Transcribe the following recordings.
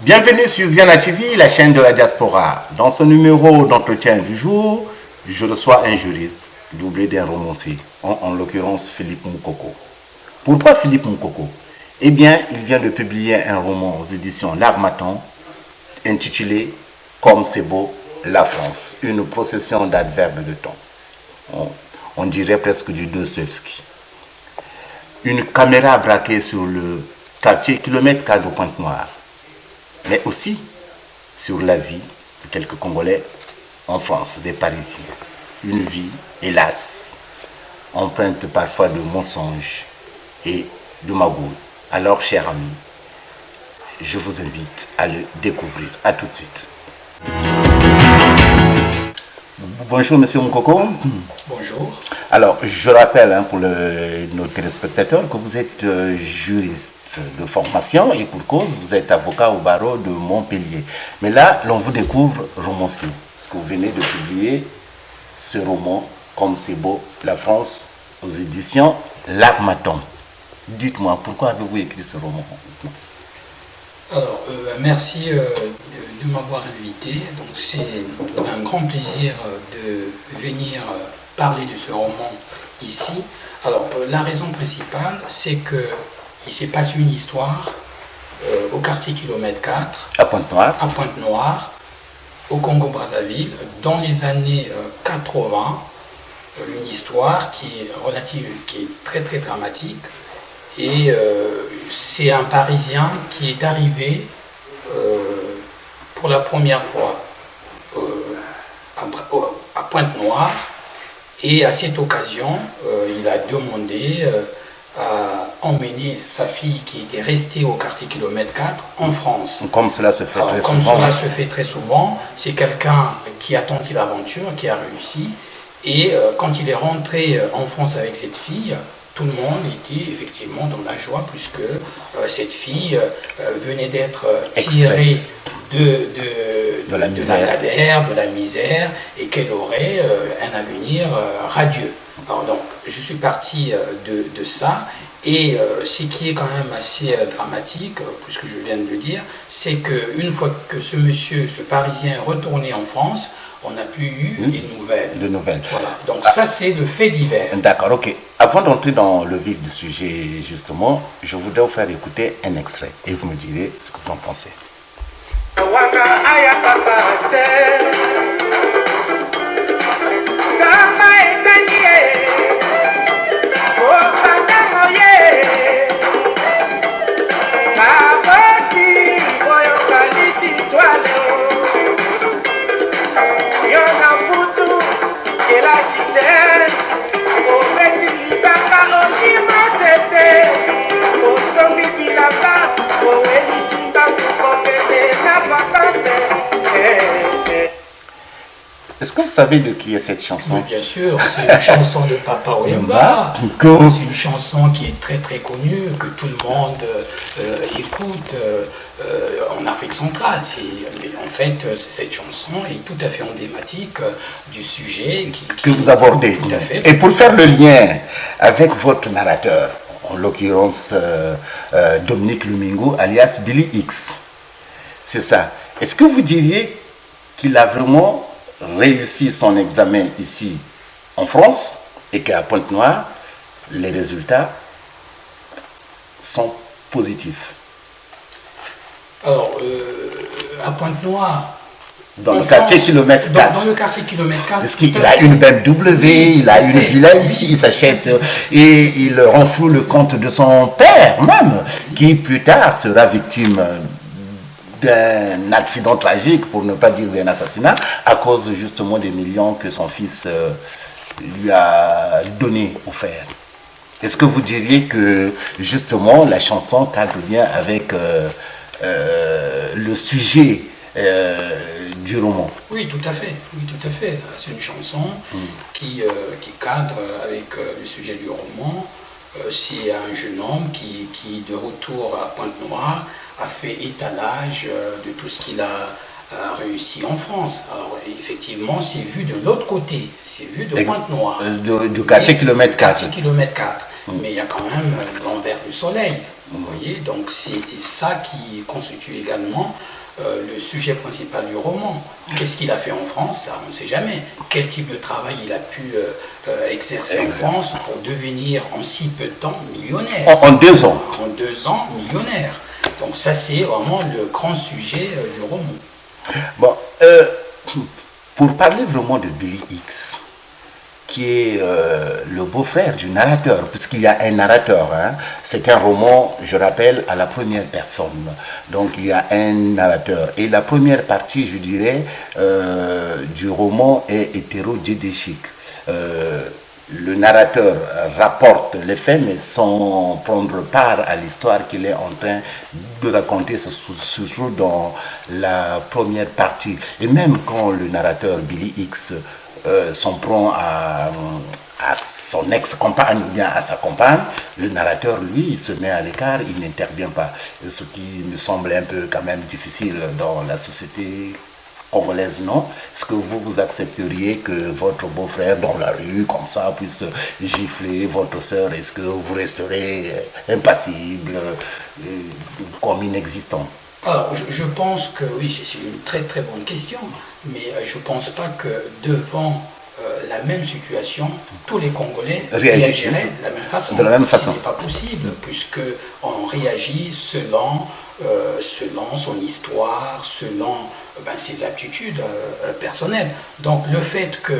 Bienvenue sur Ziana TV, la chaîne de la diaspora. Dans ce numéro d'entretien du jour, je reçois un juriste doublé d'un romancier, en l'occurrence Philippe Moukoko. Pourquoi Philippe Moukoko? Eh bien, il vient de publier un roman aux éditions L'Harmattan intitulé « Comme c'est beau, la France », une procession d'adverbes de ton. On dirait presque du Dostoïevski. Une caméra braquée sur le quartier kilomètre carré de Pointe-Noire, mais aussi sur la vie de quelques Congolais en France, des Parisiens. Une vie, hélas, empreinte parfois de mensonges et de magouilles. Alors, chers amis, je vous invite à le découvrir. À tout de suite. Bonjour, monsieur Moukoko. Bonjour. Alors, je rappelle pour nos téléspectateurs que vous êtes juriste de formation et pour cause, vous êtes avocat au barreau de Montpellier. Mais là, l'on vous découvre romancier, parce que vous venez de publier ce roman, Comme c'est beau, la France, aux éditions L'Harmattan. Dites-moi, pourquoi avez-vous écrit ce roman? Alors, merci de m'avoir invité. Donc, c'est un grand plaisir de venir parler de ce roman ici. Alors, la raison principale, c'est qu'il s'est passé une histoire au quartier kilomètre 4, à Pointe-Noire, au Congo-Brazzaville, dans les années 80, une histoire qui est très très dramatique. Et c'est un Parisien qui est arrivé pour la première fois à Pointe-Noire, et à cette occasion, il a demandé à emmener sa fille qui était restée au quartier kilomètre 4 en France. Comme cela se fait très souvent. Comme cela se fait très souvent, c'est quelqu'un qui a tenté l'aventure, qui a réussi, et quand il est rentré en France avec cette fille, tout le monde était effectivement dans la joie, puisque cette fille venait d'être tirée de la galère, de la misère, et qu'elle aurait un avenir radieux. Alors donc, je suis parti de ça, et ce qui est quand même assez dramatique, puisque je viens de le dire, c'est qu'une fois que ce monsieur, ce Parisien est retourné en France, on n'a plus eu des nouvelles. Voilà. Donc ça, c'est le fait divers. D'accord, ok. Avant d'entrer dans le vif du sujet, justement, je voudrais vous faire écouter un extrait et vous me direz ce que vous en pensez. Est-ce que vous savez de qui est cette chanson? Mais bien sûr, c'est une chanson de Papa Wemba. C'est une chanson qui est très très connue, que tout le monde écoute en Afrique centrale. En fait, cette chanson est tout à fait emblématique du sujet que vous abordez. Tout à fait. Et pour faire le lien avec votre narrateur, en l'occurrence Dominique Lumingo, alias Billy X, c'est ça. Est-ce que vous diriez qu'il a vraiment réussi son examen ici en France et qu'à Pointe-Noire, les résultats sont positifs? Alors, à Pointe-Noire, dans le quartier kilomètre 4. Dans le quartier kilomètre 4. Parce qu'il a une BMW, il a une villa ici, il s'achète et il rend fou le compte de son père même, qui plus tard sera victime d'un accident tragique, pour ne pas dire d'un assassinat, à cause justement des millions que son fils lui a donné, offert. Est-ce que vous diriez que justement la chanson cadre bien avec le sujet du roman? Oui, tout à fait. C'est une chanson qui cadre avec le sujet du roman. C'est un jeune homme qui, de retour à Pointe-Noire, a fait étalage de tout ce qu'il a réussi en France. Alors effectivement, c'est vu de l'autre côté, c'est vu de Pointe-Noire. Du quartier kilomètre 4. Mais il y a quand même l'envers du soleil. Vous voyez, donc c'est ça qui constitue également le sujet principal du roman. Qu'est-ce qu'il a fait en France? Ça, on ne sait jamais. Quel type de travail il a pu exercer en France pour devenir en si peu de temps millionnaire. En 2 ans. En 2 ans, millionnaire. Donc ça, c'est vraiment le grand sujet du roman. Bon, pour parler vraiment de Billy X, qui est le beau-frère du narrateur, puisqu'il y a un narrateur. Hein. C'est un roman, je rappelle, à la première personne. Donc il y a un narrateur. Et la première partie, je dirais, du roman est hétérodiédéchique. Le narrateur rapporte les faits, mais sans prendre part à l'histoire qu'il est en train de raconter, surtout dans la première partie. Et même quand le narrateur Billy X s'en prend à son ex-compagne ou bien à sa compagne, le narrateur, lui, il se met à l'écart, il n'intervient pas. Ce qui me semble un peu quand même difficile dans la société congolaise, non? Est-ce que vous accepteriez que votre beau-frère dans la rue, comme ça, puisse gifler votre soeur? Est-ce que vous resterez impassible, comme inexistant? Alors, je pense que oui, c'est une très très bonne question, mais je ne pense pas que devant la même situation, tous les Congolais réagiraient de la même façon. De la même façon. Ce n'est pas possible, puisqu'on réagit selon son histoire, selon ses aptitudes personnelles. Donc le fait que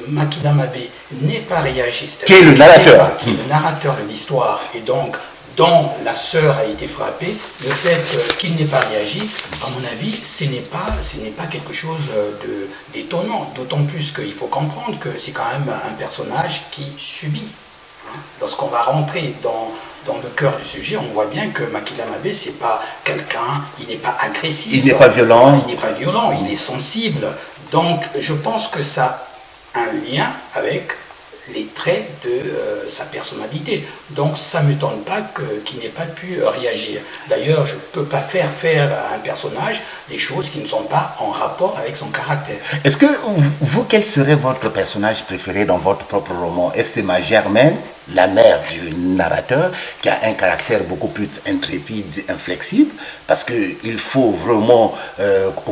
Makila Mabé n'ait pas réagi, qui est le narrateur, qui est le narrateur de l'histoire, et donc dont la sœur a été frappée, le fait qu'il n'ait pas réagi, à mon avis, ce n'est pas quelque chose d'étonnant. D'autant plus qu'il faut comprendre que c'est quand même un personnage qui subit. Lorsqu'on va rentrer dans le cœur du sujet, on voit bien que Makila Mabé, c'est pas quelqu'un, il n'est pas agressif. Il n'est pas violent. Il n'est pas violent, il est sensible. Donc, je pense que ça a un lien avec les traits de sa personnalité. Donc ça ne m'étonne pas qu'il n'ait pas pu réagir. D'ailleurs, je ne peux pas faire à un personnage des choses qui ne sont pas en rapport avec son caractère. Est-ce que vous, quel serait votre personnage préféré dans votre propre roman? Est-ce que c'est ma Germaine, la mère du narrateur, qui a un caractère beaucoup plus intrépide, inflexible, parce qu'il faut vraiment,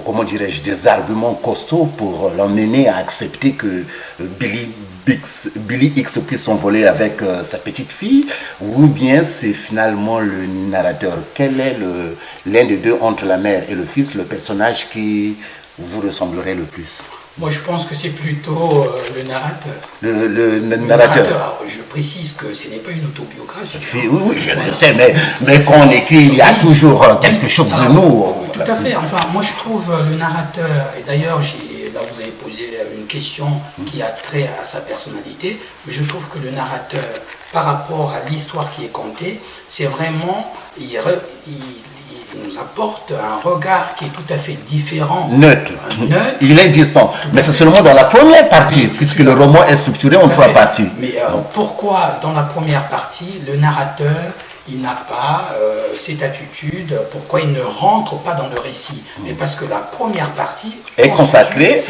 comment dirais-je, des arguments costauds pour l'emmener à accepter que Billy X puisse s'envoler avec sa petite fille, ou bien c'est finalement le narrateur? Quel est l'un des deux, entre la mère et le fils, le personnage qui vous ressemblerait le plus? Moi, je pense que c'est plutôt le narrateur. Le narrateur. Alors, je précise que ce n'est pas une autobiographie. Oui, je le sais, mais quand on écrit, il y a toujours quelque chose de nous. Tout à fait. Enfin, moi, je trouve le narrateur, et d'ailleurs, là, vous avez posé une question qui a trait à sa personnalité, mais je trouve que le narrateur, par rapport à l'histoire qui est contée, c'est vraiment, il nous apporte un regard qui est tout à fait différent. Neutre. Il est distant. Mais c'est seulement dans la première partie, puisque le roman est structuré en 3 parties. Mais pourquoi, dans la première partie, le narrateur, il n'a pas cette attitude, pourquoi il ne rentre pas dans le récit? Mais parce que la première partie est consacrée,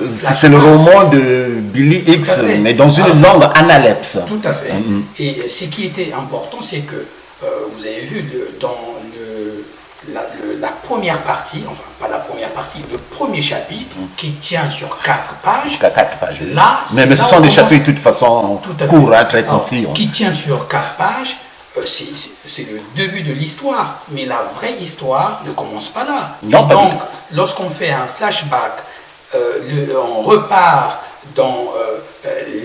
c'est le roman de Billy X, mais dans une langue analepse. Tout à fait. Et ce qui était important, c'est que, vous avez vu, dans la première partie, enfin pas la première partie, le premier chapitre qui tient sur 4 pages. Jusqu'à 4 pages. Là, mais ce sont des chapitres de toute façon courts, très concis. Qui tient sur 4 pages, c'est le début de l'histoire, mais la vraie histoire ne commence pas là. Non, et donc, lorsqu'on fait un flashback, on repart dans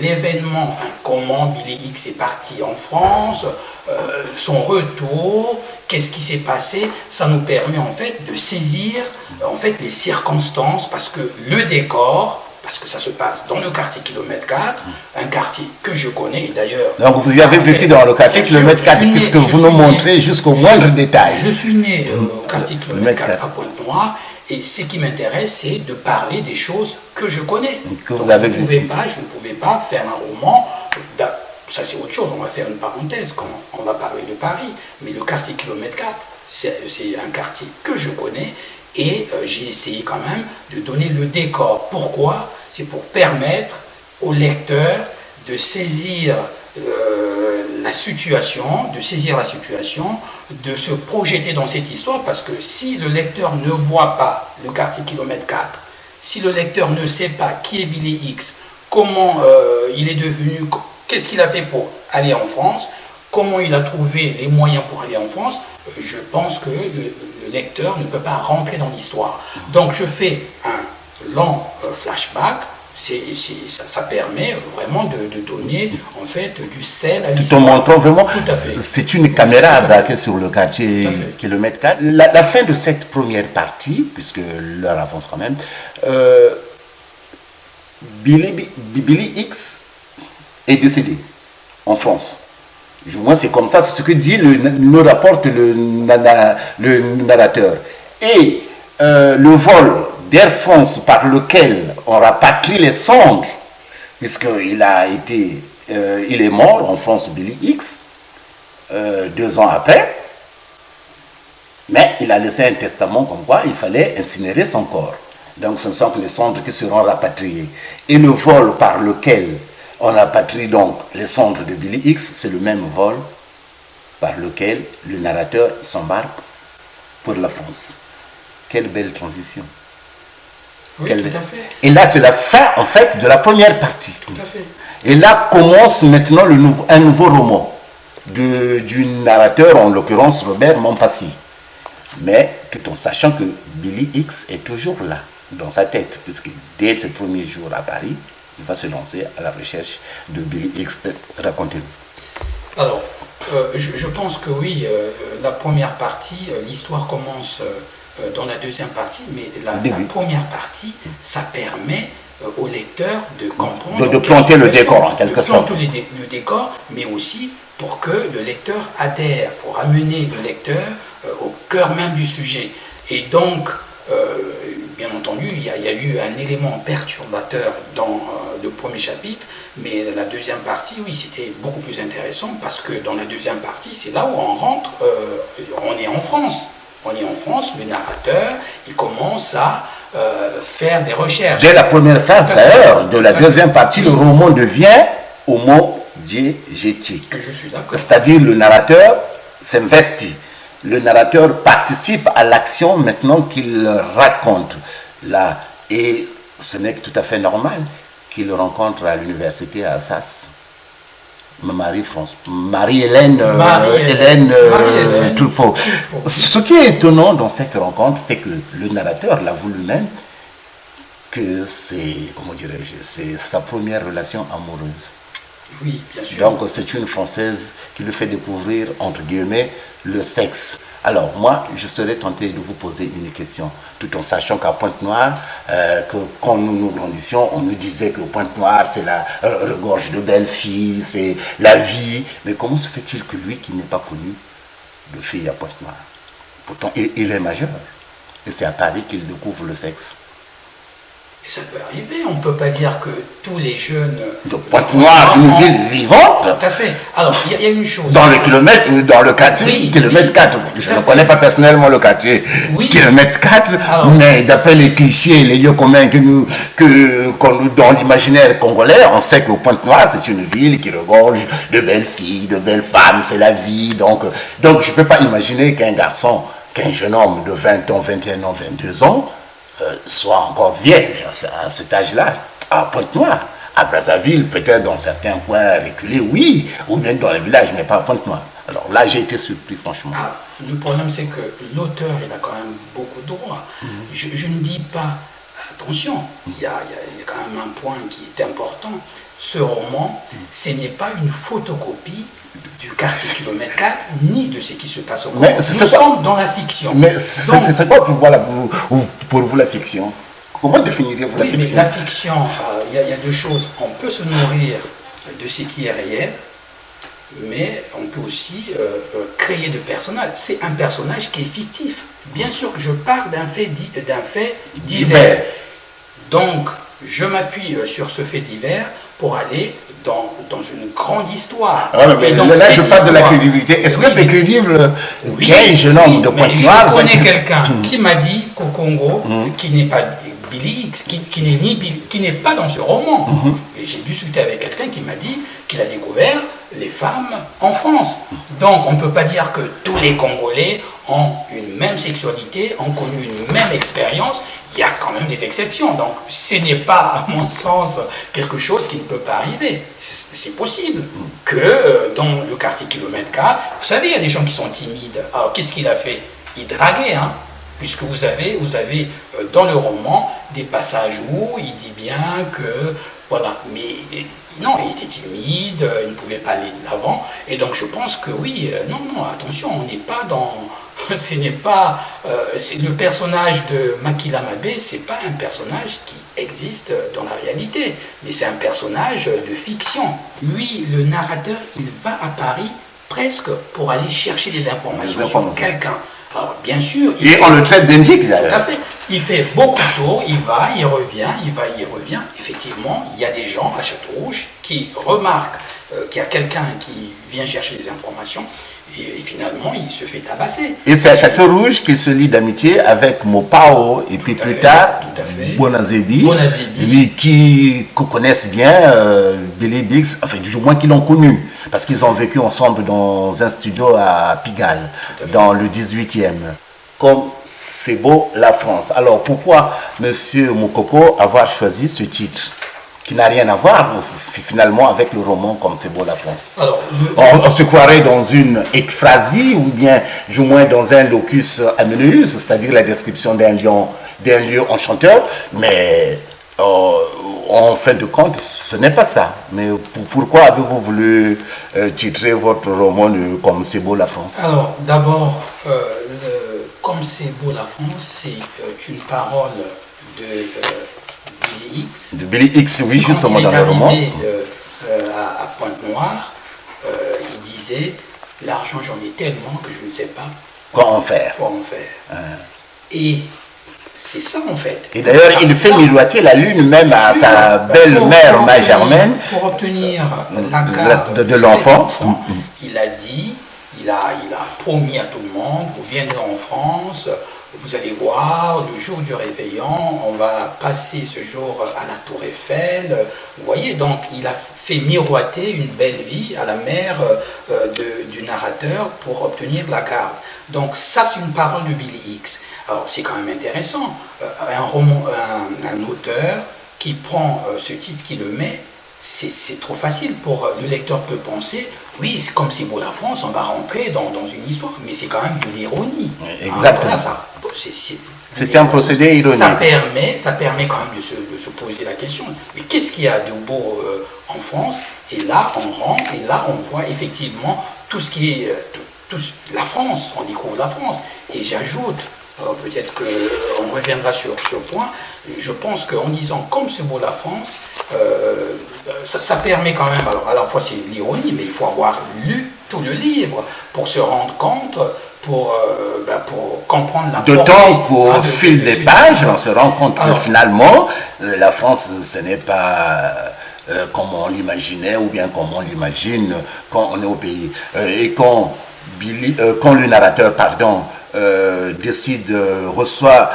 l'événement, enfin, comment Billy X est parti en France, son retour, qu'est-ce qui s'est passé, ça nous permet en fait de saisir en fait les circonstances, parce que le décor, parce que ça se passe dans le quartier Kilomètre 4, un quartier que je connais, et d'ailleurs... Donc vous avez vécu dans le quartier Kilomètre 4, puisque vous nous montrez jusqu'au moindre détail. Je suis né au quartier Kilomètre 4 à Pointe-Noire, et ce qui m'intéresse, c'est de parler des choses que je connais. Que vous avez vécu. Je ne pouvais pas faire un roman, ça c'est autre chose, on va faire une parenthèse quand on va parler de Paris, mais le quartier Kilomètre 4, c'est un quartier que je connais, et j'ai essayé quand même de donner le décor. Pourquoi? C'est pour permettre au lecteur de saisir la situation, de saisir la situation, de se projeter dans cette histoire, parce que si le lecteur ne voit pas le quartier kilomètre 4, si le lecteur ne sait pas qui est Billy X, comment il est devenu, qu'est-ce qu'il a fait pour aller en France, comment il a trouvé les moyens pour aller en France, je pense que le lecteur ne peut pas rentrer dans l'histoire. Donc je fais un long flashback. Ça permet vraiment de donner en fait du sel à l'histoire. Tout en montrant vraiment, tout à fait. C'est une caméra braquée sur le quartier kilomètre 4. La fin de cette première partie, puisque l'heure avance quand même, Billy X est décédé en France. Moi, c'est comme ça, c'est ce que dit nous rapporte le narrateur. Et le vol d'Air France par lequel on rapatrie les cendres, puisqu'il il est mort en France, Billy X, 2 ans après, mais il a laissé un testament comme quoi il fallait incinérer son corps. Donc ce ne sont que les cendres qui seront rapatriées. Et le vol par lequel on rapatrie donc les cendres de Billy X, c'est le même vol par lequel le narrateur s'embarque pour la France. Quelle belle transition. Oui, tout à fait. Et là, c'est la fin, en fait, de la première partie. Tout à fait. Et là commence maintenant un nouveau roman du narrateur, en l'occurrence Robert Mompassi. Mais tout en sachant que Billy X est toujours là, dans sa tête, puisque dès ses premiers jours à Paris, il va se lancer à la recherche de Billy X. Racontez-nous. Alors, je pense que oui, la première partie, l'histoire commence dans la deuxième partie, mais la première partie, ça permet au lecteur de comprendre... De planter le décor, en quelque sorte. De planter le décor, mais aussi pour que le lecteur adhère, pour amener le lecteur au cœur même du sujet. Et donc, bien entendu, il y a eu un élément perturbateur dans le premier chapitre, mais la deuxième partie, oui, c'était beaucoup plus intéressant, parce que dans la deuxième partie, c'est là où on rentre, on est en France. On est en France, le narrateur, il commence à faire des recherches. Dès la première phrase, d'ailleurs, de la deuxième partie, le roman devient homodiégétique. Je suis d'accord. C'est-à-dire le narrateur s'investit. Le narrateur participe à l'action maintenant qu'il raconte. Là, et ce n'est que tout à fait normal qu'il rencontre à l'université à Assas Marie-Hélène Truffaut. Ce qui est étonnant dans cette rencontre, c'est que le narrateur l'avoue lui-même que c'est sa première relation amoureuse. Oui, bien sûr. Donc c'est une Française qui lui fait découvrir, entre guillemets, le sexe. Alors moi, je serais tenté de vous poser une question, tout en sachant qu'à Pointe-Noire, que quand nous grandissions, on nous disait que Pointe-Noire, c'est la regorge de belles filles, c'est la vie. Mais comment se fait-il que lui, qui n'est pas connu de filles à Pointe-Noire, pourtant il est majeur, et c'est à Paris qu'il découvre le sexe? Et ça peut arriver, on ne peut pas dire que tous les jeunes... De Pointe-Noire, une ville vivante. Tout à fait. Alors, il y a une chose... Dans le quartier, kilomètre 4. Je ne connais pas personnellement le quartier, kilomètre 4, mais d'après les clichés, les lieux communs dans l'imaginaire congolais, on sait que Pointe-Noire, c'est une ville qui regorge de belles filles, de belles femmes, c'est la vie. Donc je ne peux pas imaginer qu'un jeune homme de 20 ans, 21 ans, 22 ans, soit encore vierge à cet âge-là, à Pointe-Noire. À Brazzaville, peut-être dans certains coins reculés, oui, ou même dans les villages, mais pas à Pointe-Noire. Alors là, j'ai été surpris, franchement. Le problème, c'est que l'auteur, il a quand même beaucoup de droits. Je ne dis pas, attention, il y a quand même un point qui est important. Ce roman, ce n'est pas une photocopie du quartier kilomètre 4, ni de ce qui se passe au Congo. Nous sommes dans la fiction. Mais c'est quoi pour vous la fiction? Comment définiriez-vous la fiction? Mais la fiction, il y a deux choses. On peut se nourrir de ce qui est réel, mais on peut aussi créer de personnages. C'est un personnage qui est fictif. Bien sûr que je pars d'un fait divers. Donc, je m'appuie sur ce fait divers pour aller dans une grande histoire. Mais là, je parle de la crédibilité. Est-ce que c'est crédible qu'un jeune homme de Pointe-Noire... Je connais quelqu'un qui m'a dit qu'au Congo, qui n'est pas Billy X, qui n'est pas dans ce roman. Et j'ai discuté avec quelqu'un qui m'a dit qu'il a découvert les femmes en France. Donc on ne peut pas dire que tous les Congolais ont une même sexualité, ont connu une même expérience. Il y a quand même des exceptions. Donc ce n'est pas, à mon sens, quelque chose qui ne peut pas arriver. C'est possible que dans le quartier Kilomètre 4, vous savez, il y a des gens qui sont timides. Alors qu'est-ce qu'il a fait? Il draguait, hein, puisque vous avez dans le roman des passages où il dit bien que, voilà, mais non, il était timide, il ne pouvait pas aller de l'avant, et donc je pense que oui, non, attention, on n'est pas dans... Ce n'est pas... c'est le personnage de Makila Mabé, c'est pas un personnage qui existe dans la réalité, mais c'est un personnage de fiction. Lui, le narrateur, il va à Paris presque pour aller chercher des informations sur quelqu'un. Alors, bien sûr... Et on le traite d'indique, d'ailleurs. Tout à fait. Il fait beaucoup de tours, il va, il revient, il va, il revient. Effectivement, il y a des gens à Château-Rouge qui remarquent qu'il y a quelqu'un qui vient chercher des informations et finalement, il se fait tabasser. Et c'est à Château-Rouge qu'il se lie d'amitié avec Mopao et puis plus tard, Bonazebi, lui qui connaissent bien Billy Biggs, enfin du moins qui l'ont connu, parce qu'ils ont vécu ensemble dans un studio à Pigalle, dans le 18e. Comme c'est beau la France. Alors pourquoi Monsieur Moukoko avoir choisi ce titre qui n'a rien à voir finalement avec le roman Comme c'est beau la France? Alors, on se croirait dans une ekphrasie ou bien du moins dans un locus amélius, c'est-à-dire la description d'un lieu enchanteur, mais en fin de compte, ce n'est pas ça. Mais pourquoi avez-vous voulu titrer votre roman de Comme c'est beau la France? Alors, d'abord, Comme c'est beau la France, c'est une parole de Billy X. De Billy X, oui, justement dans le roman. À Pointe-Noire, il disait « L'argent, j'en ai tellement que je ne sais pas quoi en faire. Et c'est ça en fait. Et d'ailleurs, il fait miroiter la lune même à sa belle-mère, Marie-Germaine. Pour obtenir la garde de l'enfant. Il a dit, il a promis à tout le monde, vous viendrez en France, vous allez voir, le jour du réveillon, on va passer ce jour à la Tour Eiffel. Vous voyez, donc il a fait miroiter une belle vie à la mère du narrateur pour obtenir la garde. Donc ça, c'est une parole de Billy X. Alors c'est quand même intéressant. Un auteur qui prend ce titre, qui le met, c'est trop facile pour le lecteur peut penser, oui, c'est comme c'est beau la France, on va rentrer dans une histoire, mais c'est quand même de l'ironie. Exactement. C'est un procédé ironique. Ça permet quand même de se poser la question, mais qu'est-ce qu'il y a de beau en France? Et là, on rentre, et là, on voit effectivement tout ce qui est la France, on découvre la France. Et j'ajoute, peut-être qu'on reviendra sur ce point, je pense qu'en disant comme c'est beau la France, ça permet quand même, alors à la fois c'est l'ironie, mais il faut avoir lu tout le livre pour se rendre compte, pour comprendre la portée. D'autant qu'au fil des pages, on se rend compte que finalement, la France, ce n'est pas comme on l'imaginait ou bien comme on l'imagine quand on est au pays. Et quand le narrateur, reçoit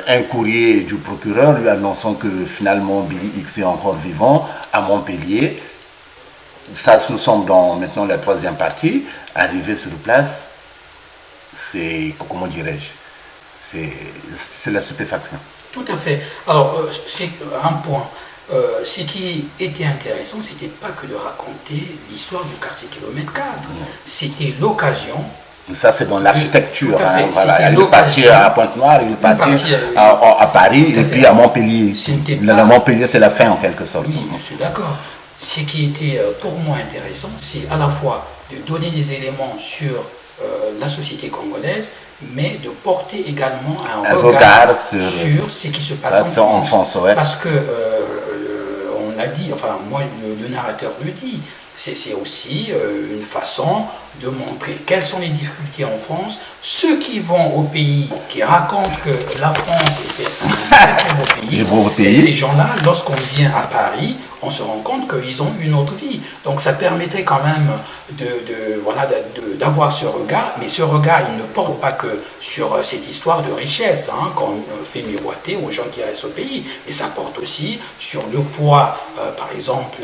un courrier du procureur lui annonçant que finalement Billy X est encore vivant à Montpellier. Ça, nous sommes dans maintenant la troisième partie. Arrivé sur place, c'est, comment dirais-je, c'est la stupéfaction. Tout à fait. Alors, c'est un point. Ce qui était intéressant, c'était pas que de raconter l'histoire du quartier Kilomètre 4. C'était l'occasion. Ça, c'est dans l'architecture. Voilà. Il est parti à Pointe-Noire, il est parti à Paris et puis à Montpellier. Montpellier, c'est la fin en quelque sorte. Oui, je suis d'accord. Ce qui était pour moi intéressant, c'est à la fois de donner des éléments sur la société congolaise, mais de porter également un regard sur ce qui se passe en France. Ouais. Parce que, on l'a dit, enfin moi le narrateur le dit, c'est aussi une façon de montrer quelles sont les difficultés en France. Ceux qui vont au pays, qui racontent que la France était un très beau pays, et ces gens-là, lorsqu'on vient à Paris, on se rend compte qu'ils ont une autre vie. Donc ça permettait quand même d'avoir ce regard, mais ce regard, il ne porte pas que sur cette histoire de richesse qu'on fait miroiter aux gens qui restent au pays, mais ça porte aussi sur le poids, par exemple,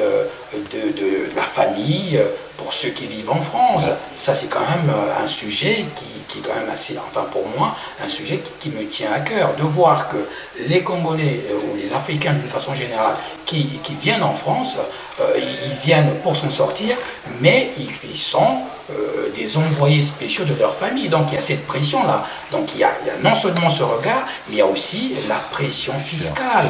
de la famille pour ceux qui vivent en France. Ça, c'est quand même un sujet qui est quand même assez, enfin pour moi, un sujet qui me tient à cœur, de voir que les Congolais ou les Africains d'une façon générale qui viennent en France, ils viennent pour s'en sortir, mais ils sont des envoyés spéciaux de leur famille. Donc il y a cette pression-là. Donc il y a non seulement ce regard, mais il y a aussi la pression fiscale.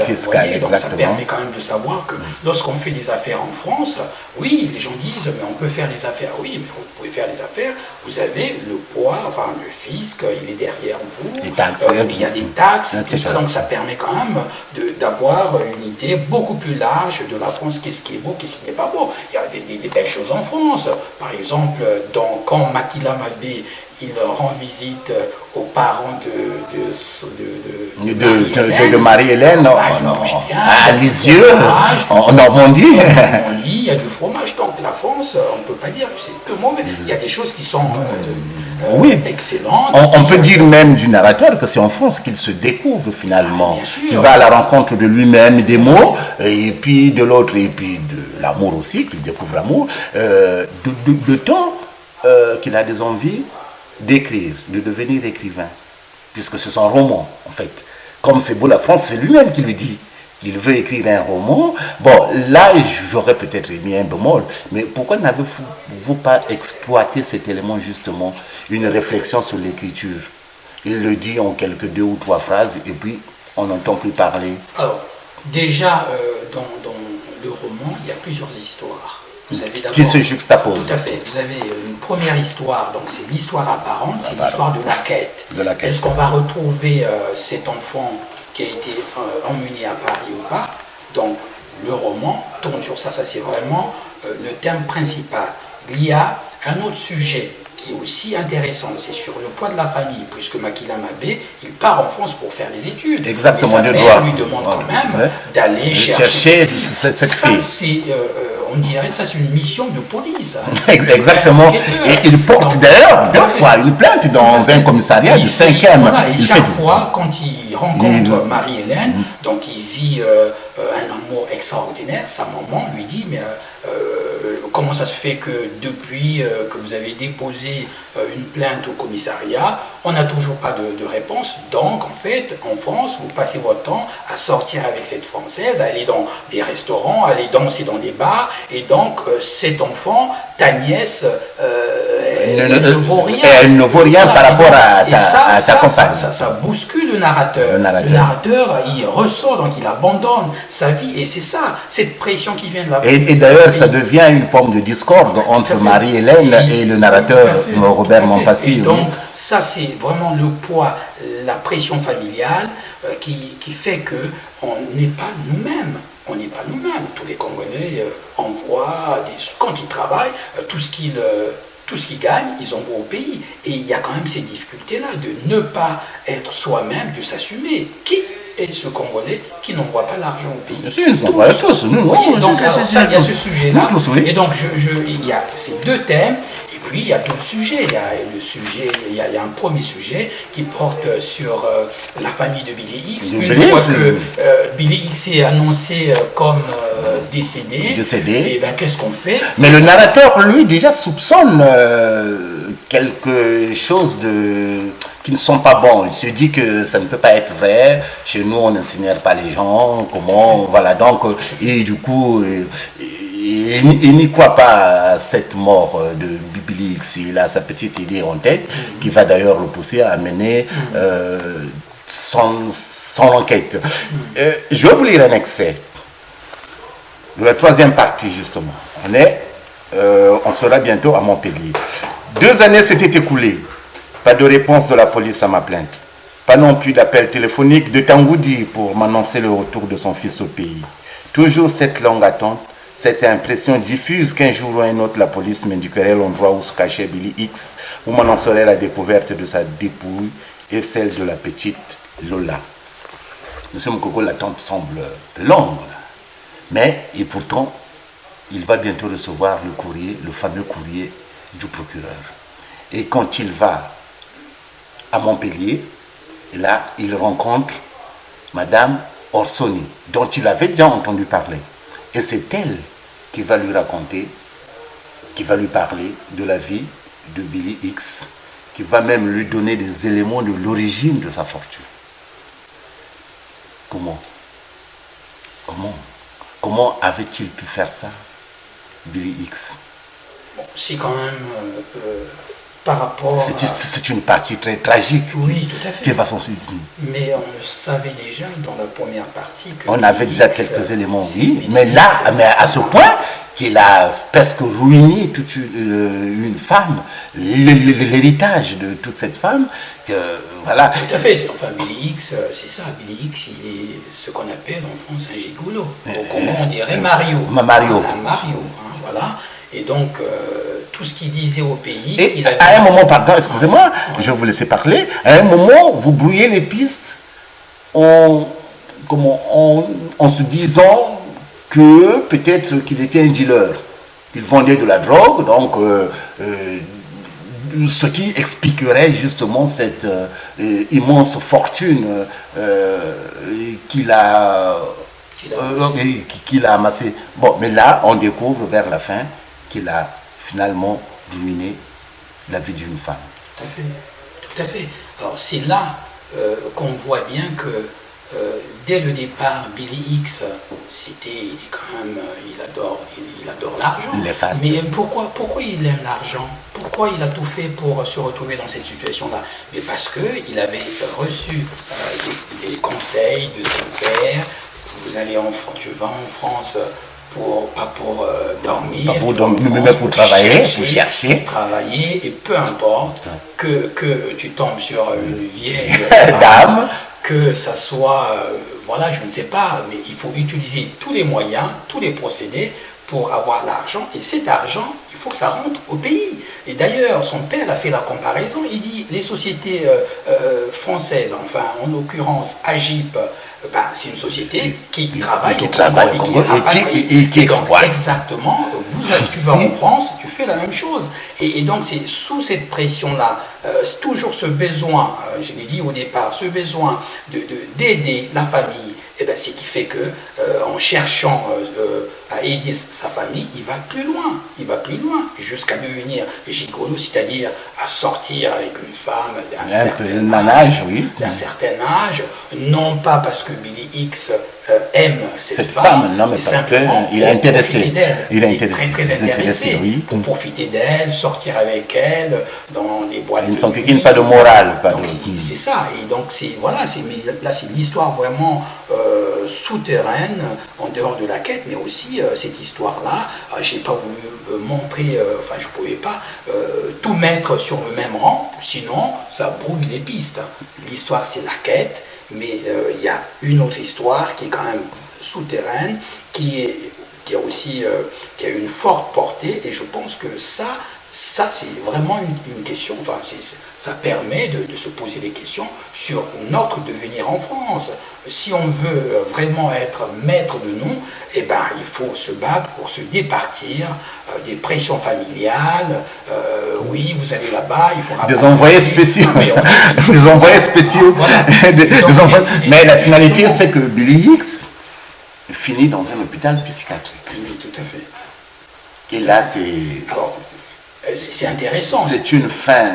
Donc ça permet quand même de savoir que lorsqu'on fait des affaires en France, oui, les gens disent, mais on peut faire des affaires. Oui, mais vous pouvez faire des affaires, vous avez le poids, enfin le fisc, il est derrière vous. Les taxes, il y a des taxes, tout ça. Donc ça permet quand même d'avoir une idée beaucoup plus large de la France, qu'est-ce qui est beau, qu'est-ce qui n'est pas beau. Il y a des belles choses en France. Par exemple, quand Makila Mabé il rend visite aux parents de Marie-Hélène à Lisieux, en Normandie. Il y a du fromage. Donc la France, on ne peut pas dire que c'est peu mauvais. Il y a des choses qui sont excellentes. On peut dire même du narrateur que c'est en France qu'il se découvre finalement. Il va à la rencontre de lui-même, des mots, et puis de l'autre, et puis de l'amour aussi, qu'il découvre l'amour. De temps qu'il a des envies d'écrire, de devenir écrivain, puisque c'est son roman, en fait. Comme c'est beau la France, c'est lui-même qui lui dit qu'il veut écrire un roman. Bon, là, j'aurais peut-être mis un bémol, mais pourquoi n'avez-vous pas exploité cet élément, justement, une réflexion sur l'écriture? Il le dit en quelques 2 ou 3 phrases, et puis on n'entend plus parler. Alors, déjà, dans le roman, il y a plusieurs histoires. Qui se juxtaposent. Tout à fait. Vous avez une première histoire, donc c'est l'histoire apparente, c'est l'histoire de la quête. Est-ce qu'on va retrouver cet enfant qui a été emmené à Paris ou pas? Donc le roman tourne sur ça, c'est vraiment le thème principal. Il y a un autre sujet qui est aussi intéressant, c'est sur le poids de la famille, puisque Makila Mabé, il part en France pour faire des études. Exactement, et sa mère lui demande quand même d'aller chercher cette fille. On dirait ça, c'est une mission de police. Exactement. Et il porte d'ailleurs 2 fois une plainte dans un commissariat du 5e. Et chaque fois, quand il rencontre Marie-Hélène, donc il vit un amour extraordinaire, sa maman lui dit, mais comment ça se fait que depuis que vous avez déposé une plainte au commissariat, on n'a toujours pas de réponse. Donc, en fait, en France, vous passez votre temps à sortir avec cette Française, à aller dans des restaurants, à aller danser dans des bars. Et donc, cet enfant, ta nièce, elle ne vaut rien. Elle ne vaut rien par rapport à ta compagne. Ça bouscule le narrateur. Le narrateur, il ressort, donc il abandonne sa vie. Et c'est ça, cette pression qui vient de la... Et d'ailleurs, ça devient une forme de discorde entre Marie-Hélène et le narrateur Robert Mompassi. Et donc, ça, c'est vraiment le poids, la pression familiale qui fait qu'on n'est pas nous-mêmes. On n'est pas nous-mêmes. Tous les Congolais envoient, quand ils travaillent, tout ce qu'ils gagnent, ils envoient au pays. Et il y a quand même ces difficultés-là de ne pas être soi-même, de s'assumer. Qui est ce Congolais qui n'envoie pas l'argent au pays? Si, ils envoient tous. Donc, il y a ce sujet-là. Et donc, il y a ces 2 thèmes. Et puis, il y a d'autres sujets. Il y a un premier sujet qui porte sur la famille de Billy X. Une fois que Billy X est annoncé comme décédé, et ben, qu'est-ce qu'on fait? Mais le narrateur, lui, déjà soupçonne quelque chose qui ne sont pas bons. Il se dit que ça ne peut pas être vrai. Chez nous, on n'incinère pas les gens. Comment? Voilà. Donc, et du coup, il n'y croit pas à cette mort de Billy X. Il a sa petite idée en tête qui va d'ailleurs le pousser à mener son enquête. Je vais vous lire un extrait de la 3e partie, justement. On sera bientôt à Montpellier. 2 années s'étaient écoulées. Pas de réponse de la police à ma plainte. Pas non plus d'appel téléphonique de Tangoudi pour m'annoncer le retour de son fils au pays. Toujours cette longue attente, cette impression diffuse qu'un jour ou un autre, la police m'indiquerait l'endroit où se cachait Billy X, où m'en en serait la découverte de sa dépouille et celle de la petite Lola. Monsieur Moukoko, l'attente semble longue, mais et pourtant, il va bientôt recevoir le courrier, le fameux courrier du procureur. Et quand il va à Montpellier, là, il rencontre Madame Orsoni, dont il avait déjà entendu parler. Et c'est elle qui va lui raconter, qui va lui parler de la vie de Billy X, qui va même lui donner des éléments de l'origine de sa fortune. Comment avait-il pu faire ça, Billy X? Bon, c'est quand même par rapport c'est une partie très tragique. Oui, tout à fait. Qui va s'en suivre. Mais on le savait déjà dans la première partie. Que on avait déjà quelques éléments, oui. Mais là, à ce point qu'il a presque ruiné toute une femme, l'héritage de toute cette femme. Voilà. Tout à fait. Enfin, Billy X, c'est ça. Billy X, il est ce qu'on appelle en France un gigolo. Comment on dirait Mario. Mario. Mario, hein, voilà. Et donc, tout ce qu'il disait au pays... Et à un moment, pardon, excusez-moi, je vais vous laisser parler. À un moment, vous brouillez les pistes en se disant que peut-être qu'il était un dealer. Il vendait de la drogue, donc ce qui expliquerait justement cette immense fortune qu'il a amassée. Bon, mais là, on découvre vers la fin qu'il a finalement ruiné la vie d'une femme. Tout à fait, tout à fait. Alors c'est là qu'on voit bien que dès le départ, Billy X, il adore l'argent. Mais pourquoi il aime l'argent? Pourquoi il a tout fait pour se retrouver dans cette situation-là? Mais parce qu'il avait reçu des conseils de son père. Tu vas en France pas pour dormir, pas pour dormir, mais pour travailler, pour chercher. Pour travailler, et peu importe que tu tombes sur une vieille dame, que ça soit, voilà, je ne sais pas, mais il faut utiliser tous les moyens, tous les procédés pour avoir l'argent, et cet argent, il faut que ça rentre au pays. Et d'ailleurs, son père a fait la comparaison, il dit, les sociétés françaises, enfin, en l'occurrence, Agip, c'est une société qui travaille et qui exploite. Exactement, tu vas en France, tu fais la même chose. Et donc, c'est sous cette pression-là, toujours ce besoin, je l'ai dit au départ, ce besoin d'aider la famille, et c'est qui fait que en cherchant à aider sa famille, il va plus loin, jusqu'à devenir gigolo, c'est-à-dire à sortir avec une femme d'un certain âge, non pas parce que Billy X aime cette femme, non, mais parce qu'il est intéressé. Il est très intéressé, oui. Pour profiter d'elle, sortir avec elle dans des boîtes. Il ne s'enquiquine pas de morale. C'est ça, et donc là c'est une histoire vraiment souterraine, en dehors de la quête, mais aussi cette histoire-là, j'ai pas voulu montrer, je pouvais pas tout mettre sur le même rang, sinon ça brouille les pistes. L'histoire c'est la quête, mais il y a une autre histoire qui est quand même souterraine, qui a une forte portée, et je pense que ça c'est vraiment une question, ça permet de se poser des questions sur notre devenir en France. Si on veut vraiment être maître de nous, il faut se battre pour se départir des pressions familiales. Oui, vous allez là-bas, il faudra... Des envoyés spéciaux. Des envoyés spéciaux. Mais la finalité, c'est que Billy X finit dans un hôpital psychiatrique. Oui, tout à fait. Et là, c'est intéressant. C'est une fin...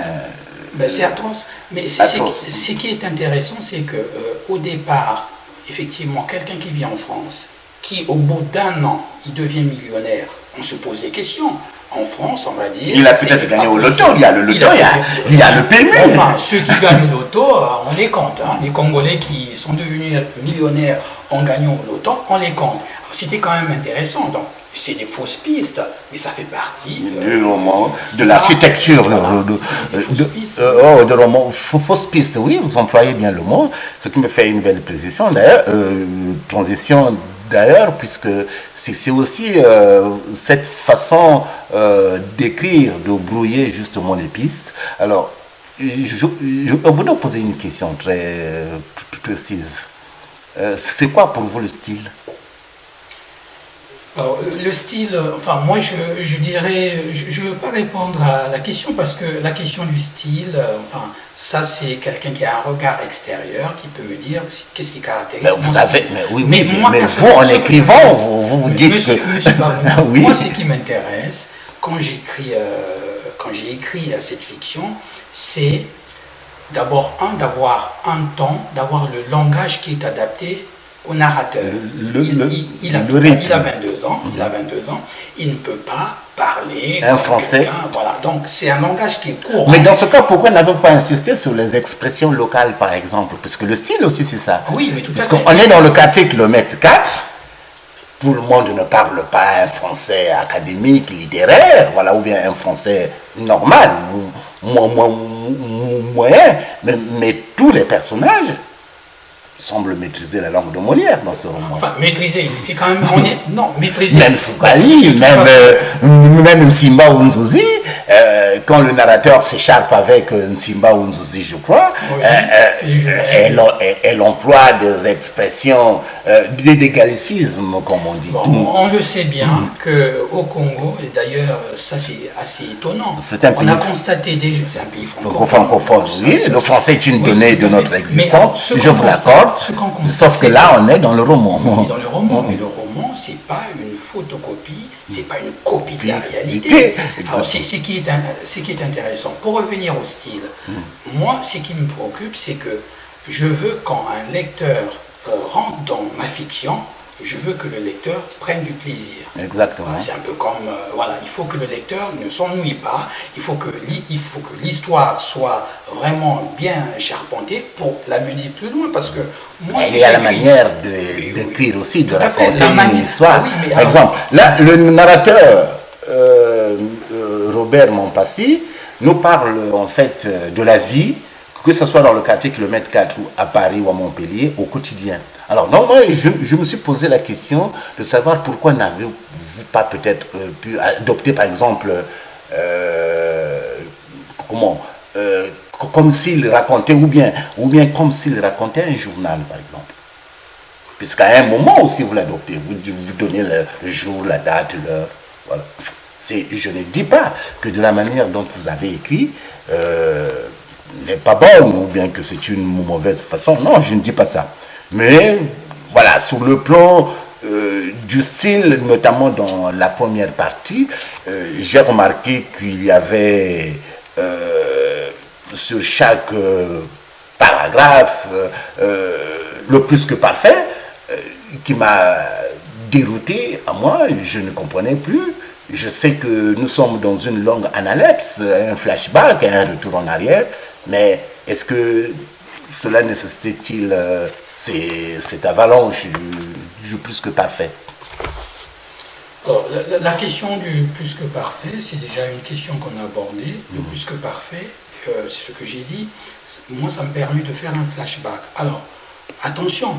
c'est atroce. Mais ce qui est intéressant, c'est qu'au départ, effectivement, quelqu'un qui vit en France, qui au bout d'un an, il devient millionnaire, on se pose des questions. En France, on va dire... Il a peut-être gagné au loto, il y a le loto, il y a le PMU. Enfin, ceux qui gagnent au loto, on les compte. Les Congolais qui sont devenus millionnaires en gagnant au loto, on les compte. C'était quand même intéressant. Donc, c'est des fausses pistes, mais ça fait partie du roman, de l'architecture, de roman, fausses pistes, oui, vous employez bien le mot, ce qui me fait une belle précision, d'ailleurs, transition d'ailleurs, puisque c'est aussi cette façon d'écrire, de brouiller justement les pistes. Alors, je voudrais poser une question très précise. C'est quoi pour vous le style? Alors, le style, enfin moi je dirais, je ne veux pas répondre à la question parce que la question du style, enfin ça c'est quelqu'un qui a un regard extérieur qui peut me dire qu'est-ce qui caractérise Vous mon avez, style. mais oui, Mais oui, moi, mais vous personnellement, en écrivant, vous dites monsieur, que... Monsieur Barouna, Oui. moi ce qui m'intéresse quand j'ai écrit cette fiction, c'est d'abord d'avoir un ton, d'avoir le langage qui est adapté au narrateur. Il a 22 ans, il ne peut pas parler un français. Voilà, donc c'est un langage qui est courant. Mais dans ce cas, pourquoi n'avez-vous pas insisté sur les expressions locales, par exemple? Parce que le style aussi, c'est ça. Oui, mais tout à fait. Parce qu'on est dans le quartier kilomètre 4, tout le monde ne parle pas un français académique, littéraire, voilà, ou bien un français normal, moyen, mais tous les personnages semblent maîtriser la langue de Molière dans ce roman. Enfin, maîtriser, c'est quand même... non, maîtriser... Même Soukali, même Nsimba Ounzouzi, quand le narrateur s'écharpe avec Nsimba Ounzouzi, je crois, Oui, elle emploie des expressions, des gallicismes, comme on dit. Bon, on le sait bien qu'au Congo, et d'ailleurs ça c'est assez étonnant, on a constaté déjà, c'est un pays francophone, oui, le français est une donnée de notre existence, je vous l'accorde, sauf que là on est dans le roman. On est dans le roman, mais le roman c'est pas une photocopie, c'est pas une copie de la réalité. Alors c'est ce qui est intéressant. Pour revenir au style, moi ce qui me préoccupe c'est que je veux quand un lecteur rentre dans ma fiction, je veux que le lecteur prenne du plaisir. Exactement. C'est un peu comme, voilà, il faut que le lecteur ne s'ennuie pas, il faut que l'histoire soit vraiment bien charpentée pour la mener plus loin, parce que moi... Il y a la manière d'écrire aussi, de raconter une histoire. Oui, mais par exemple, là, le narrateur Robert Mompassi nous parle en fait de la vie, que ce soit dans le quartier kilomètre 4 ou à Paris ou à Montpellier, au quotidien. Alors, non, moi, je me suis posé la question de savoir pourquoi n'avez-vous pas peut-être pu adopter, par exemple, comme s'il racontait, ou bien comme s'il racontait un journal, par exemple. Puisqu'à un moment aussi, vous l'adoptez, vous donnez le jour, la date, l'heure, voilà. Je ne dis pas que de la manière dont vous avez écrit, n'est pas bonne, ou bien que c'est une mauvaise façon. Non, je ne dis pas ça. Mais voilà, sur le plan du style, notamment dans la première partie, j'ai remarqué qu'il y avait sur chaque paragraphe le plus que parfait qui m'a dérouté à moi, je ne comprenais plus. Je sais que nous sommes dans une longue analepse, un flashback, un retour en arrière, mais est-ce que cela nécessitait-il cette avalanche du plus que parfait? Alors, la question du plus que parfait, c'est déjà une question qu'on a abordée. Le plus que parfait, c'est ce que j'ai dit. Moi, ça me permet de faire un flashback. Alors, attention,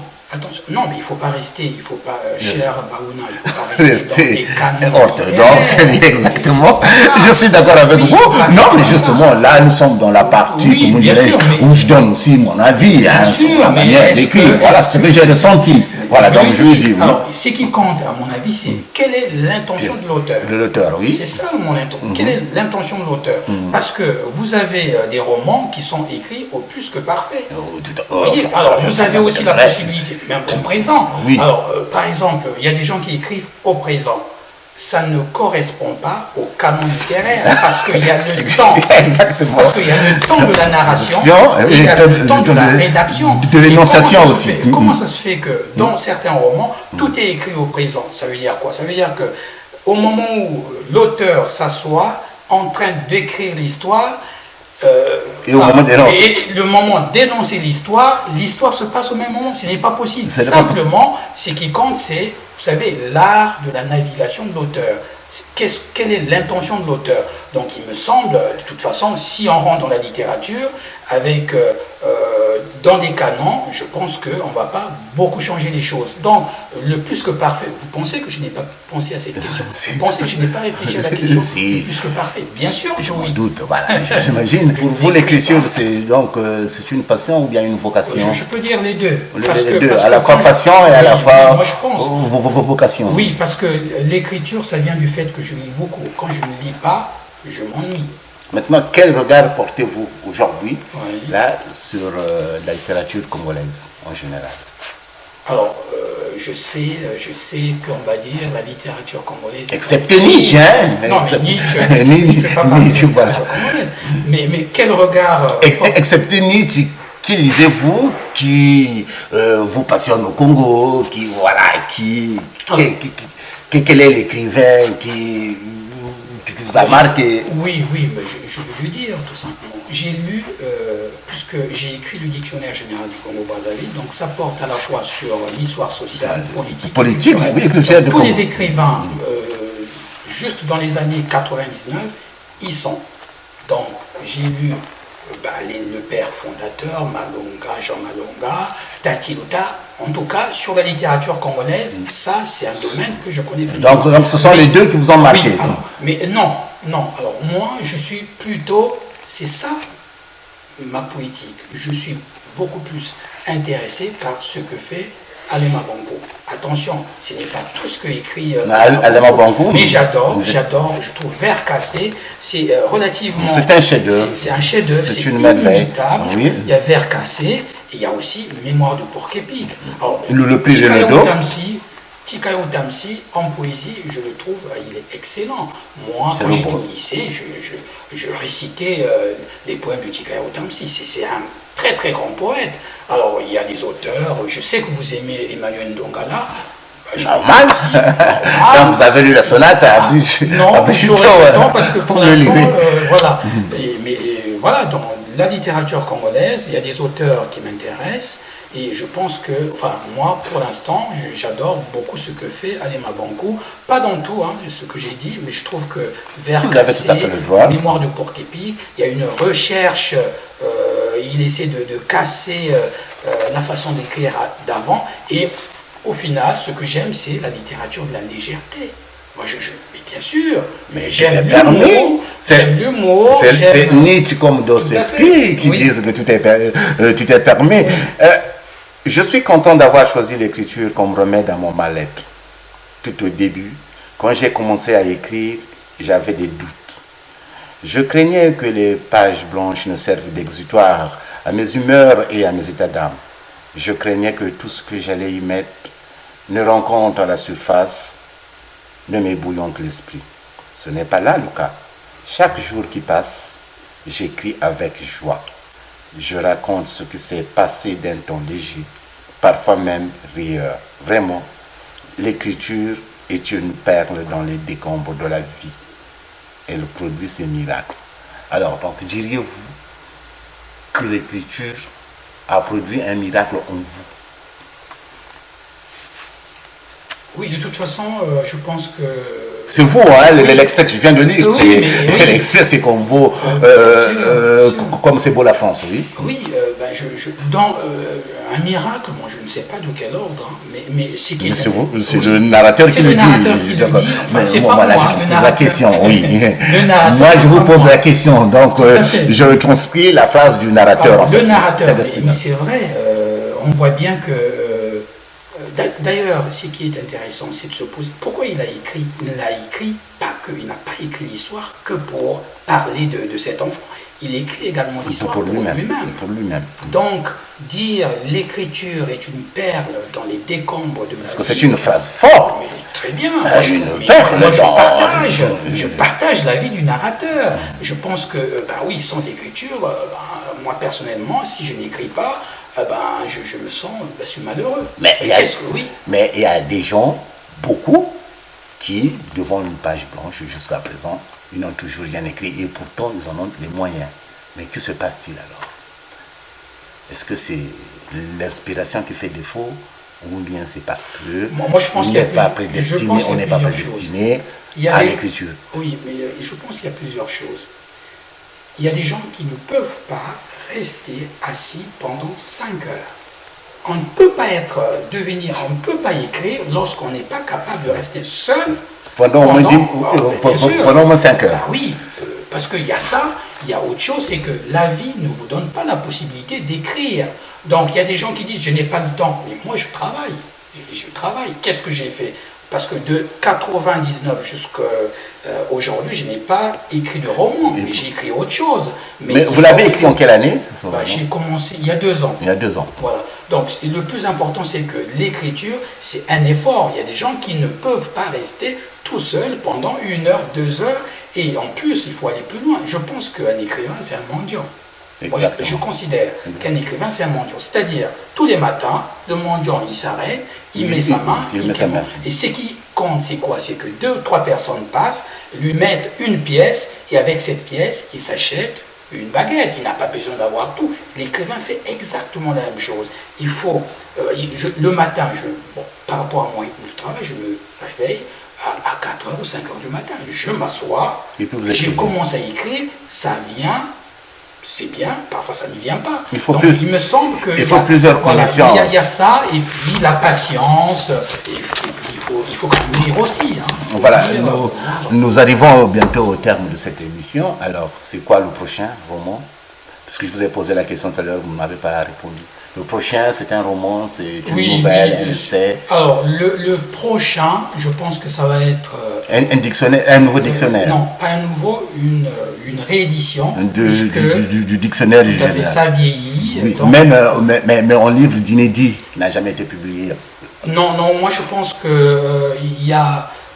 non, mais il ne faut pas rester, il ne faut pas, cher Barouna, il ne faut pas rester dans des canons orthodoxes, exactement. Je suis d'accord avec vous. Non, mais justement, là, nous sommes dans la partie, oui, comment dirais-je, où je donne aussi mon avis, sur la manière d'écrire. Voilà ce que j'ai ressenti. Voilà, donc je lui dis. Alors, ce qui compte, à mon avis, c'est quelle est l'intention de l'auteur. De l'auteur, oui. C'est ça mon intention. Quelle est l'intention de l'auteur? Parce que vous avez des romans qui sont écrits au plus que parfait. Vous voyez, alors vous avez aussi la possibilité, même au présent. Oui. Alors, par exemple, il y a des gens qui écrivent au présent. Ça ne correspond pas au canon littéraire, parce qu'il y a le temps. Exactement. Parce qu'il y a le temps de la narration, et il y a le temps de la rédaction. De l'énonciation aussi. Comment ça se fait que dans certains romans, tout est écrit au présent? Ça veut dire quoi? Ça veut dire que au moment où l'auteur s'assoit en train d'écrire l'histoire, et le moment d'énoncer l'histoire se passe au même moment. Ce n'est pas possible. Simplement, ce qui compte, c'est, vous savez, l'art de la navigation de l'auteur. Quelle est l'intention de l'auteur? Donc il me semble, de toute façon, si on rentre dans la littérature, avec dans des canons, je pense qu'on ne va pas beaucoup changé les choses. Donc, le plus que parfait, vous pensez que je n'ai pas pensé à cette question? Vous pensez que je n'ai pas réfléchi à la question du plus que parfait? Bien sûr, Je oui. m'en doute, voilà. J'imagine. Pour vous, l'écriture, c'est une passion ou bien une vocation? Je peux dire les deux. Les deux, à la fois passion et à la fois moi, je pense. vocation. Oui, parce que l'écriture, ça vient du fait que je lis beaucoup. Quand je ne lis pas, je m'ennuie. Maintenant, quel regard portez-vous aujourd'hui Oui. là sur la littérature congolaise en général? Alors, je sais qu'on va dire la littérature congolaise. Excepté Nietzsche, hein? Non, mais Nietzsche ne fait pas partie de la littérature voilà. congolaise. Mais quel regard Excepté Nietzsche, qui lisez-vous, qui vous passionne au Congo, quel est l'écrivain qui vous a marqué? Oui, mais je vais le dire tout simplement. J'ai lu, puisque j'ai écrit le dictionnaire général du Congo-Brazzaville, donc ça porte à la fois sur l'histoire sociale, politique, Politique, oui, culturelle de tous Congo. les écrivains, juste dans les années 99, ils sont. Donc j'ai lu le père fondateur, Malonga, Jean Malonga, Tati Luta. En tout cas, sur la littérature congolaise, ça, c'est un domaine que je connais plus. Donc, ce sont les deux qui vous ont marqué. Oui, alors, mais non. Alors, moi, je suis plutôt... C'est ça, ma poétique. Je suis beaucoup plus intéressé par ce que fait Alema Bango. Attention, ce n'est pas tout ce que écrit Alema Bango. mais j'adore, je trouve Vers cassé, c'est relativement... C'est un chef-d'œuvre. C'est un chef-d'œuvre, c'est une merveille. inimitable. Oui. Il y a Vers cassé, et il y a aussi Mémoire de Porc-Épic. Le prix de Nedo. Tikayo Tamsi, en poésie, je le trouve, il est excellent. Moi, quand j'étais au lycée, je récitais les poèmes de Tikayo Tamsi. C'est un très très grand poète. Alors, il y a des auteurs, je sais que vous aimez Emmanuel Ndongala. Normal. Donc, vous avez lu la sonate à Non, j'aurais le temps parce que pour l'instant, voilà. Voilà, dans la littérature congolaise, il y a des auteurs qui m'intéressent. Et je pense que, moi, pour l'instant, j'adore beaucoup ce que fait Alema Bango. Pas dans tout, ce que j'ai dit, mais je trouve que Vers cassé, Mémoire de Porc-Épic, il y a une recherche, il essaie de casser la façon d'écrire d'avant. Et au final, ce que j'aime, c'est la littérature de la légèreté. Moi, mais bien sûr, mais j'aime l'humour. C'est Nietzsche comme Dostoevsky qui disent que tout est permis. Je suis content d'avoir choisi l'écriture comme remède à mon mal-être. Tout au début, quand j'ai commencé à écrire, j'avais des doutes. Je craignais que les pages blanches ne servent d'exutoire à mes humeurs et à mes états d'âme. Je craignais que tout ce que j'allais y mettre ne rencontre à la surface de mes bouillons que l'esprit. Ce n'est pas là le cas. Chaque jour qui passe, j'écris avec joie. Je raconte ce qui s'est passé d'un ton léger, parfois même rieur. Vraiment, l'écriture est une perle dans les décombres de la vie. Elle produit ses miracles. Alors, donc, diriez-vous que l'écriture a produit un miracle en vous? Oui, de toute façon, je pense que... C'est vous, l'extrait que je viens de lire. Oui, l'extrait, c'est comme beau, comme c'est beau la France, oui. Oui, dans un miracle, moi je ne sais pas de quel ordre, mais c'est qui... C'est le narrateur qui le dit. C'est pas moi, je vous pose la question, oui. Moi, je vous pose la question, donc je transcris la phrase du narrateur. Le narrateur, mais c'est vrai, on voit bien que... D'ailleurs, ce qui est intéressant, c'est de se poser pourquoi il a écrit. Il n'a écrit pas que, il n'a pas écrit l'histoire que pour parler de cet enfant. Il écrit également l'histoire pour lui-même. Donc, dire l'écriture est une perle dans les décombres de ma vie. Parce que c'est une phrase forte. Mais c'est très bien. Je partage l'avis du narrateur. Je pense que, oui, sans écriture, moi personnellement, si je n'écris pas, je me sens, je suis malheureux. Mais il y a des gens, beaucoup, qui, devant une page blanche, jusqu'à présent, ils n'ont toujours rien écrit et pourtant ils en ont les moyens. Mais que se passe-t-il alors? Est-ce que c'est l'inspiration qui fait défaut ou bien c'est parce que on n'est pas prédestiné à l'écriture? Oui, mais je pense qu'il y a plusieurs choses. Il y a des gens qui ne peuvent pas rester assis pendant 5 heures. on ne peut pas on ne peut pas écrire lorsqu'on n'est pas capable de rester seul. Pendant au moins 5 heures. Ben oui, parce qu'il y a ça, il y a autre chose, c'est que la vie ne vous donne pas la possibilité d'écrire. Donc il y a des gens qui disent je n'ai pas le temps, mais moi je travaille. Qu'est-ce que j'ai fait? Parce que de 99 jusqu'à aujourd'hui, je n'ai pas écrit de roman, mais j'ai écrit autre chose. Mais vous l'avez écrit en quelle année? J'ai commencé il y a 2 ans. Il y a 2 ans. Voilà. Donc le plus important, c'est que l'écriture, c'est un effort. Il y a des gens qui ne peuvent pas rester tout seuls pendant 1 heure, 2 heures. Et en plus, il faut aller plus loin. Je pense qu'un écrivain, c'est un mendiant. Moi, je considère qu'un écrivain, c'est un mendiant. C'est-à-dire, tous les matins, le mendiant, il s'arrête, il met sa main. Et ce qui compte, c'est quoi? C'est que 2 ou 3 personnes passent, lui mettent une pièce, et avec cette pièce, il s'achète une baguette. Il n'a pas besoin d'avoir tout. L'écrivain fait exactement la même chose. Il faut, le matin, par rapport à mon rythme de travail, je me réveille à 4 heures ou 5 heures du matin. Je m'assois, je commence à écrire, ça vient. C'est bien, parfois ça ne vient pas. Donc il me semble qu'il faut plusieurs conditions. Il y a ça, et puis la patience, et il faut quand même lire aussi. Voilà, nous arrivons bientôt au terme de cette émission. Alors, c'est quoi le prochain roman? Parce que je vous ai posé la question tout à l'heure, vous ne m'avez pas répondu. Le prochain, c'est un roman, c'est une nouvelle, un essai. Alors, le prochain, je pense que ça va être... un dictionnaire, un nouveau dictionnaire. Non, pas un nouveau, une réédition. Du dictionnaire du général. Ça vieillit. Oui, donc, mais en livre d'inédit, qui n'a jamais été publié. Non, moi je pense que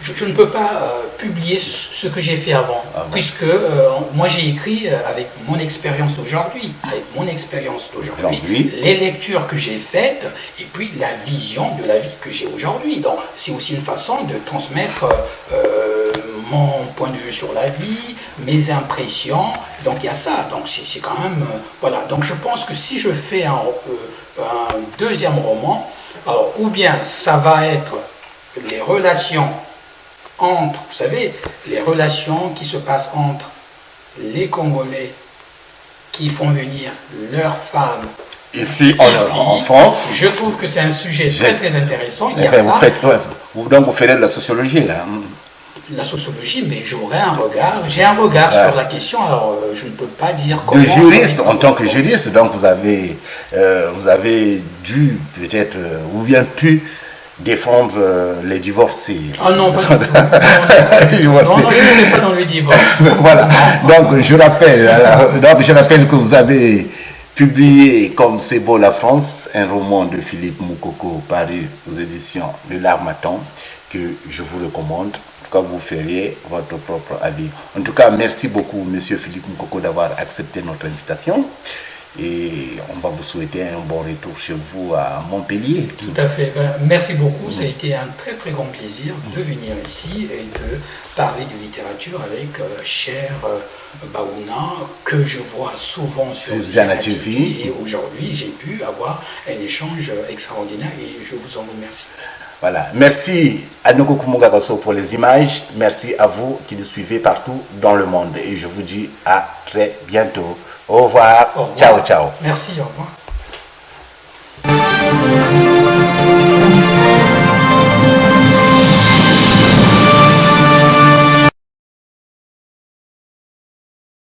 je ne peux pas publier ce que j'ai fait avant, puisque moi j'ai écrit avec mon expérience d'aujourd'hui, les lectures que j'ai faites, et puis la vision de la vie que j'ai aujourd'hui. Donc c'est aussi une façon de transmettre mon point de vue sur la vie, mes impressions, donc il y a ça, donc c'est quand même... voilà, donc je pense que si je fais un deuxième roman, alors, ou bien ça va être les relations entre, vous savez, les relations qui se passent entre les Congolais qui font venir leurs femmes ici en France. Je trouve que c'est un sujet très très intéressant. Il y a donc vous ferez de la sociologie là. La sociologie, mais j'ai un regard sur la question, alors je ne peux pas dire comment... De juriste, en tant que juriste, donc vous avez dû peut-être, ou bien pu défendre les divorcés. Ah non, pas du tout. Non, je ne suis pas dans le divorce. Voilà, donc je rappelle que vous avez publié Comme c'est beau la France, un roman de Philippe Moukoko paru aux éditions de l'Harmattan, que je vous recommande. Vous feriez votre propre avis. En tout cas, merci beaucoup, Monsieur Philippe Moukoko, d'avoir accepté notre invitation. Et on va vous souhaiter un bon retour chez vous à Montpellier. Tout à fait. Merci beaucoup. Ça a été un très très grand plaisir de venir ici et de parler de littérature avec cher Baouna, que je vois souvent sur Ziana TV. Et aujourd'hui, j'ai pu avoir un échange extraordinaire et je vous en remercie. Voilà. Merci à Noko Kumungagaso pour les images. Merci à vous qui nous suivez partout dans le monde. Et je vous dis à très bientôt. Au revoir. Au revoir. Ciao, ciao. Merci, au revoir.